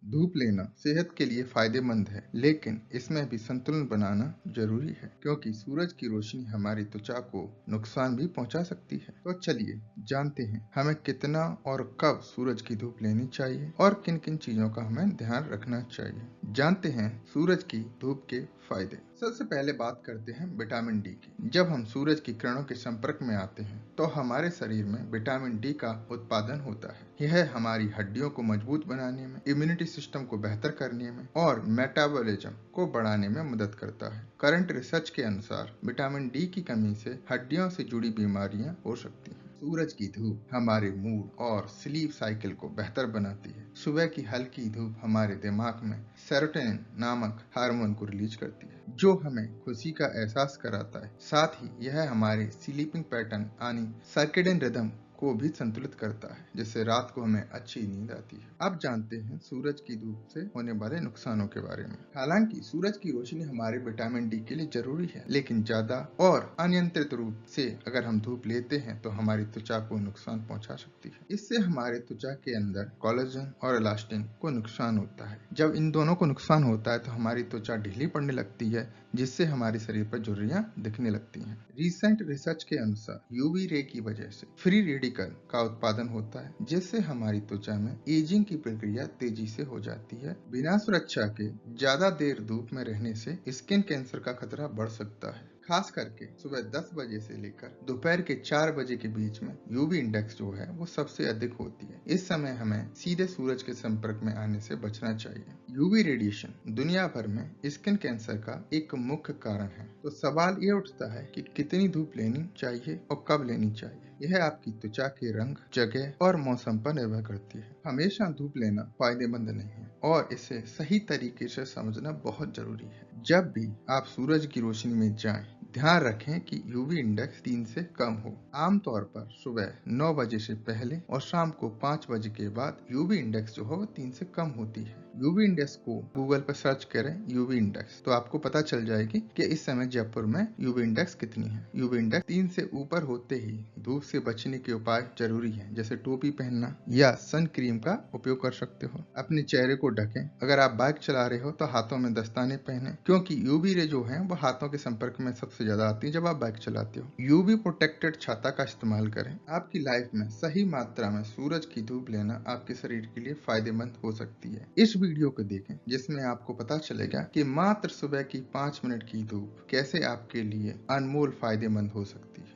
धूप लेना सेहत के लिए फायदेमंद है, लेकिन इसमें भी संतुलन बनाना जरूरी है क्योंकि सूरज की रोशनी हमारी त्वचा को नुकसान भी पहुंचा सकती है। तो चलिए जानते हैं हमें कितना और कब सूरज की धूप लेनी चाहिए और किन किन चीजों का हमें ध्यान रखना चाहिए। जानते हैं सूरज की धूप के फायदे। सबसे पहले बात करते हैं विटामिन डी की। जब हम सूरज की किरणों के संपर्क में आते हैं तो हमारे शरीर में विटामिन डी का उत्पादन होता है। यह हमारी हड्डियों को मजबूत बनाने में, इम्यूनिटी सिस्टम को बेहतर करने में और मेटाबॉलिज्म को बढ़ाने में मदद करता है। करंट रिसर्च के अनुसार विटामिन डी की कमी से हड्डियों से जुड़ी बीमारियां हो सकती हैं। सूरज की धूप हमारे मूड और स्लीप साइकिल को बेहतर बनाती है। सुबह की हल्की धूप हमारे दिमाग में सेरोटोनिन नामक हार्मोन को रिलीज करती है, जो हमें खुशी का एहसास कराता है। साथ ही यह हमारे स्लीपिंग पैटर्न यानी सर्केडियन रिदम को भी संतुलित करता है, जिससे रात को हमें अच्छी नींद आती है। अब जानते हैं सूरज की धूप से होने वाले नुकसानों के बारे में। हालांकि सूरज की रोशनी हमारे विटामिन डी के लिए जरूरी है, लेकिन ज्यादा और अनियंत्रित रूप से अगर हम धूप लेते हैं तो हमारी त्वचा को नुकसान पहुंचा सकती है। इससे हमारे त्वचा के अंदर कोलेजन और इलास्टिन को नुकसान होता है। जब इन दोनों को नुकसान होता है तो हमारी त्वचा ढीली पड़ने लगती है, जिससे हमारे शरीर पर झुर्रियां दिखने लगती हैं। रिसेंट रिसर्च के अनुसार यूवी रे की वजह से फ्री रेडिकल का उत्पादन होता है, जिससे हमारी त्वचा में एजिंग की प्रक्रिया तेजी से हो जाती है। बिना सुरक्षा के ज्यादा देर धूप में रहने से स्किन कैंसर का खतरा बढ़ सकता है। खास करके सुबह 10 बजे से लेकर दोपहर के 4 बजे के बीच में यूवी इंडेक्स जो है वो सबसे अधिक होती है। इस समय हमें सीधे सूरज के संपर्क में आने से बचना चाहिए। यूवी रेडिएशन दुनिया भर में स्किन कैंसर का एक मुख्य कारण है। तो सवाल ये उठता है कि कितनी धूप लेनी चाहिए और कब लेनी चाहिए। यह आपकी त्वचा के रंग, जगह और मौसम पर निर्भर करती है। हमेशा धूप लेना फायदेमंद नहीं है और इसे सही तरीके से समझना बहुत जरूरी है। जब भी आप सूरज की रोशनी में जाएं, ध्यान रखें कि यूवी इंडेक्स 3 से कम हो। आमतौर पर सुबह 9 बजे से पहले और शाम को 5 बजे के बाद यूवी इंडेक्स जो है वो 3 से कम होती है। यूवी इंडेक्स को गूगल पर सर्च करें यूवी इंडेक्स, तो आपको पता चल जाएगी कि इस समय जयपुर में यूवी इंडेक्स कितनी है। यूवी इंडेक्स 3 से ऊपर होते ही धूप से बचने के उपाय जरूरी हैं, जैसे टोपी पहनना या सन क्रीम का उपयोग कर सकते हो। अपने चेहरे को ढकें। अगर आप बाइक चला रहे हो तो हाथों में दस्ताने पहने, क्योंकि यूवी रे जो है वो हाथों के संपर्क में सबसे ज्यादा आती है जब आप बाइक चलाते हो। यूवी प्रोटेक्टेड छाता का इस्तेमाल करें। आपकी लाइफ में सही मात्रा में सूरज की धूप लेना आपके शरीर के लिए फायदेमंद हो सकती है। इस वीडियो को देखें, जिसमें आपको पता चलेगा कि मात्र सुबह की 5 मिनट की धूप कैसे आपके लिए अनमोल फायदेमंद हो सकती है।